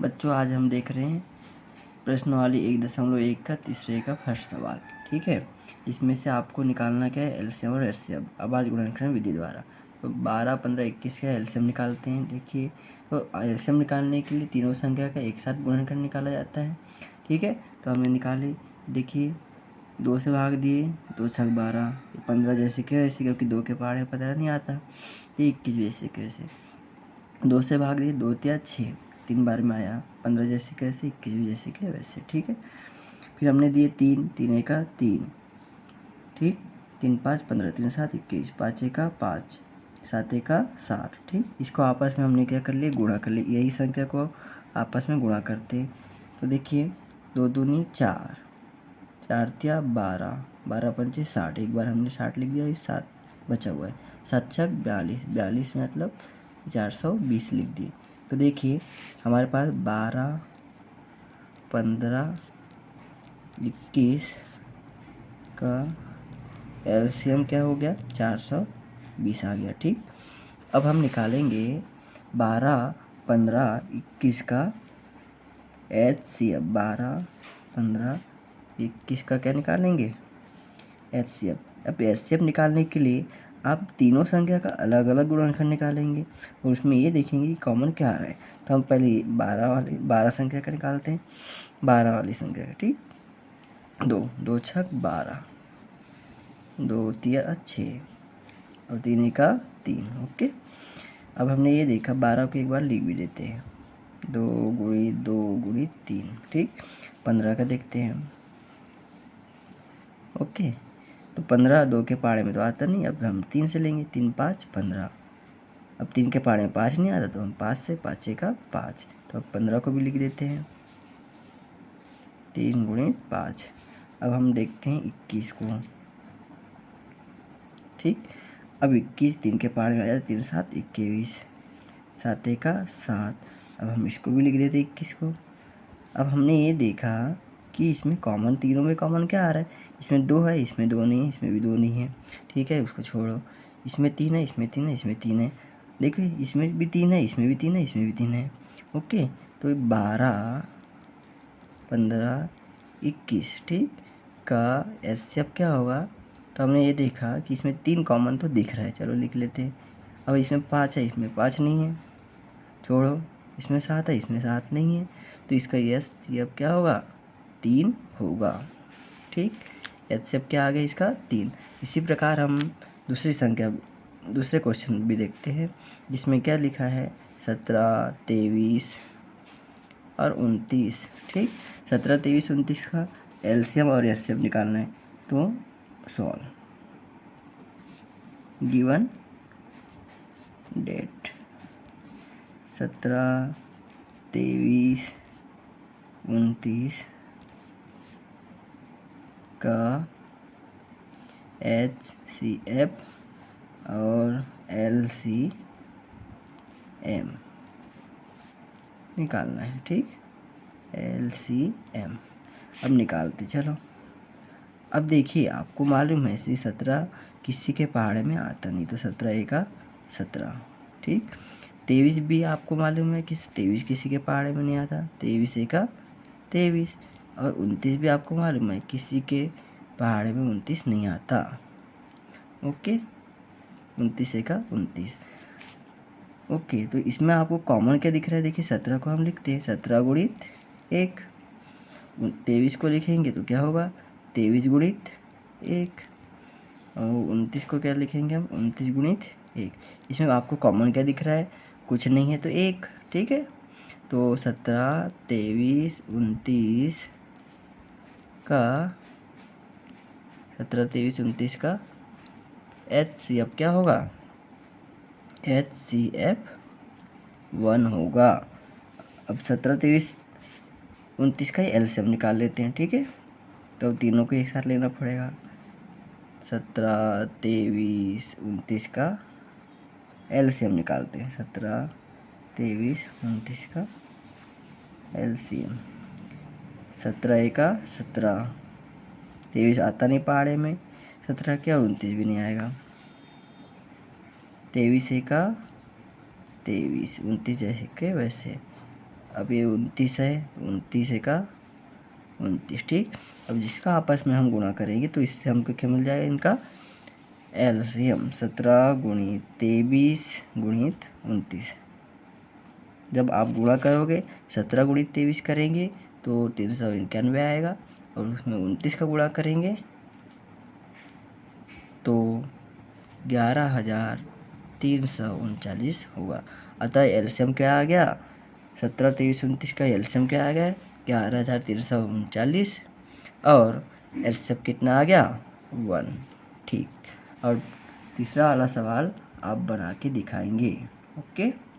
बच्चों आज हम देख रहे हैं प्रश्नावली 1.1 का तीसरे का फर्स्ट सवाल। ठीक है, इसमें से आपको निकालना क्या है, एलसीएम और एचसीएफ अभाज्य गुणनखंड विधि द्वारा। तो 12, 15, 21 का एलसीएम निकालते हैं। देखिए, तो एलसीएम निकालने के लिए तीनों संख्या का एक साथ गुणनखंड निकाला जाता है। ठीक है, तो हमने निकाले। देखिए, 2 से भाग दिए, 2 छक 12, 15 जैसे के वैसे, क्योंकि 2 के पहाड़े 15 नहीं आता। 21 जैसे के वैसे, 2 से भाग दिए, 2 तिया 6, 3 बार में आया, 15 जैसे के वैसे, 21 भी जैसे के वैसे। ठीक है, फिर हमने दिए 3, 3 एका 3, ठीक, 3 5 15, 3 7 21, 5 एका 5, 7 एका 7। ठीक, इसको आपस में हमने क्या कर लिया, गुणा कर लिया। यही संख्या को आपस में गुणा करते हैं। तो देखिए, 2 दूनी 4, 4 तिया 12, 12 पंचे 60, एक बार हमने 60 लिख दिया, 7 बचा हुआ है, 7 छक 42, 42 मतलब 420 लिख दिए। तो देखिए, हमारे पास 12, 15, 21 का एलसीएम क्या हो गया, 420 आ गया। ठीक, अब हम निकालेंगे 12, 15, 21 का एचसीएफ। 12, 15, 21 का क्या निकालेंगे, एचसीएफ। अब एचसीएफ निकालने के लिए आप तीनों संख्या का अलग अलग गुणनखंड निकालेंगे और उसमें ये देखेंगे कि कॉमन क्या आ रहा है। तो हम पहले 12 संख्या का निकालते हैं, 12 वाली संख्या का। ठीक, 2, 2 छक 12, 2 तिया 6 और 3 का 3। ओके, अब हमने ये देखा, 12 को एक बार लिख भी देते हैं, 2 गुणी 2 गुणी 3। ठीक, 15 का देखते हैं हम। ओके, तो 15 2 के पहाड़े में तो आता नहीं, अब हम 3 से लेंगे, 3 5 15। अब 3 के पहाड़े में 5 नहीं आता, तो हम 5 से, 5 का 5। तो अब 15 को भी लिख देते हैं, 3 गुणी 5। अब हम देखते हैं 21 को। ठीक, अब 21 3 के पहाड़े में आ जाता, 3 7 21, 7 का 7। अब हम इसको भी लिख देते 21 को। अब हमने ये देखा कि इसमें कॉमन, तीनों में कॉमन क्या आ रहा है, इसमें 2 है, इसमें 2 नहीं है, इसमें भी 2 नहीं है। ठीक है, उसको छोड़ो। इसमें 3 है, इसमें 3 है, इसमें 3 है। देखिए, इसमें भी 3 है, इसमें भी 3 है, इसमें भी 3 है। ओके, तो 12, 15, 21 ठीक का एचसीएफ क्या होगा। तो हमने ये देखा कि इसमें 3 कॉमन तो दिख रहा है, चलो लिख लेते हैं। अब इसमें 5 है, इसमें 5 नहीं है, छोड़ो। इसमें 7 है, इसमें 7 नहीं है, तो इसका एचसीएफ क्या होगा, 3 होगा। ठीक, एचसीएफ क्या आ गया इसका, 3। इसी प्रकार हम दूसरी संख्या, दूसरे क्वेश्चन भी देखते हैं, जिसमें क्या लिखा है, 17, 23 और 29। ठीक, 17, 23, 29 का एलसीएम और एचसीएफ निकालना है। तो सॉल्व, गिवन डेट 17, 23, 29 का एचसीएफ और एलसीएम निकालना है। ठीक, एलसीएम अब निकालते चलो। अब देखिए, आपको मालूम है, 17 किसी के पहाड़े में आता नहीं, तो 17 एका 17। ठीक, 23 भी आपको मालूम है कि 23 किसी के पहाड़े में नहीं आता, 23 एका 23। और 29 भी आपको मालूम है, किसी के पहाड़े में 29 नहीं आता। ओके, 29 एका 29। ओके, तो इसमें आपको कॉमन क्या दिख रहा है, देखिए 17 को हम लिखते हैं 17 गुणित 1, 23 को लिखेंगे तो क्या होगा, 23 गुणित 1, और 29 को क्या लिखेंगे हम, 29 गुणित 1। इसमें आपको कॉमन क्या दिख रहा है, कुछ नहीं है, तो 1। ठीक है, तो 17, 23, 29 का 17, 23, 29 का एचसीएफ क्या होगा, एचसीएफ 1 होगा। अब 17, 23, 29 का एलसीएम निकाल लेते हैं। ठीक है, तो तीनों को एक साथ लेना पड़ेगा। 17, 23, 29 का एलसीएम निकालते हैं। 17, 23, 29 का एलसीएम, 17 का 17, 23 आता नहीं पहाड़े में, 17 क्या, 29 भी नहीं आएगा, 23 का 23, 29 जैसे के वैसे, अब ये 29 है, 29 का 29, ठीक। अब जिसका आपस में हम गुणा करेंगे तो इससे हमको क्या मिल जाएगा, इनका एलसीएम 17 गुणित 23 गुणित 29। जब आप गुणा करोगे 17 गुणित 23 करेंगे तो 391 आएगा, और उसमें 29 का गुणा करेंगे तो 11,339 होगा। अतः एलसीएम क्या आ गया, 17, 23, 29 का एलसीएम क्या आ गया, 11,339, और एलसीएम कितना आ गया, 1, ठीक। और तीसरा वाला सवाल आप बना के दिखाएंगे। ओके।